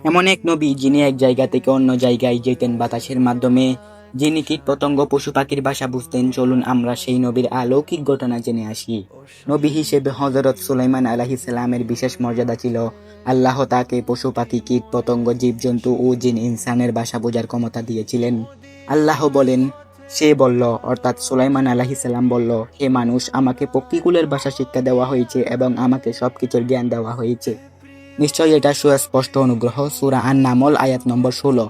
এমন এক নবী যিনি এক জায়গা থেকে অন্য জায়গায় যেতেন বাতাসের মাধ্যমে, যিনি কীট পতঙ্গ পশু পাখির ভাষা বুঝতেন। চলুন আমরা সেই নবীর অলৌকিক ঘটনা জেনে আসি। নবী হিসেবে হযরত সুলাইমান আলাইহিস সালামের বিশেষ মর্যাদা ছিল। আল্লাহ তাকে পশু পাখি, কীট পতঙ্গ, জীবজন্তু ও জিন ইনসানের ভাষা বোঝার ক্ষমতা দিয়েছিলেন। আল্লাহ বলেন, সে বলল, অর্থাৎ সুলাইমান আলাইহিস সালাম বলল, হে মানুষ, আমাকে পক্ষীকুলের ভাষা শিক্ষা দেওয়া হয়েছে এবং আমাকে সবকিছুর জ্ঞান দেওয়া হয়েছে। নিশ্চয়ই এটা সুস্পষ্ট অনুগ্রহ। সূরা আন-নামল আয়াত নম্বর 16।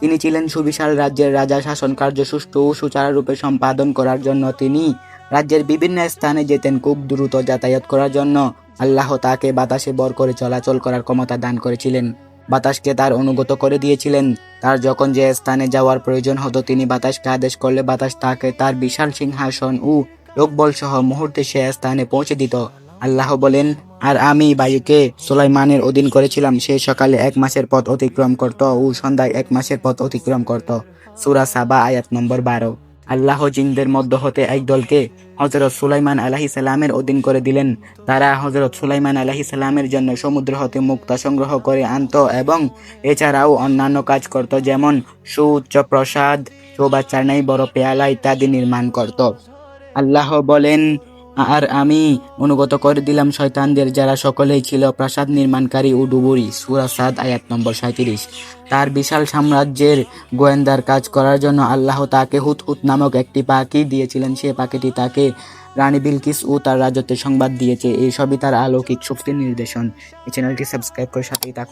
তিনি ছিলেন সুবিশাল রাজ্যের রাজা। শাসন কার্য সুষ্ঠু ও সুচারুরূপে সম্পাদন করার জন্য তিনি রাজ্যের বিভিন্ন স্থানে যেতেন। খুব দ্রুত যাতায়াত করার জন্য আল্লাহ তাকে বাতাসে ভর করে চলাচল করার ক্ষমতা দান করেছিলেন। বাতাসকে তার অনুগত করে দিয়েছিলেন। তার যখন যে স্থানে যাওয়ার প্রয়োজন হতো, তিনি বাতাসকে আদেশ করলে বাতাস তাকে তার বিশাল সিংহাসন ও লোকবল সহ মুহূর্তে সে স্থানে পৌঁছে দিত। আল্লাহ বলেন, আর আমি বায়ুকে সুলাইমানের অধীন করেছিলাম। সে সকালে 1 মাসের পথ অতিক্রম করত ও সন্ধ্যায় 1 মাসের পথ অতিক্রম করত। সূরা সাবা আয়াত নম্বর 12। আল্লাহ জিনদের মধ্য হতে এক দলকে হযরত সুলাইমান আলাইহিস সালামের অধীন করে দিলেন। তারা হযরত সুলাইমান আলাইহিস সালামের জন্য সমুদ্র হতে মুক্তা সংগ্রহ করে আনত এবং এছাড়াও অন্যান্য কাজ করত, যেমন সুউচ্চ প্রাসাদ, চৌবাচ্চার ন্যায় বড় পেয়ালা ইত্যাদি নির্মাণ করত। আল্লাহ বলেন, আর আমি অনুগত করে দিলাম শয়তানদের, যারা সকলেই ছিল প্রাসাদ নির্মাণকারী ও ডুবুরি। সূরা সাদ আয়াত নম্বর 37। তার বিশাল সাম্রাজ্যের গোয়েন্দার কাজ করার জন্য আল্লাহ তাকে হুদহুদ নামক একটি পাখি দিয়েছিলেন। সে পাখিটি তাকে রানী বিলকিস ও তার রাজত্বের সংবাদ দিয়েছে। এই সবই তার অলৌকিক শক্তির নিদর্শন। এই চ্যানেলটি সাবস্ক্রাইব করে সাথেই থাকুন।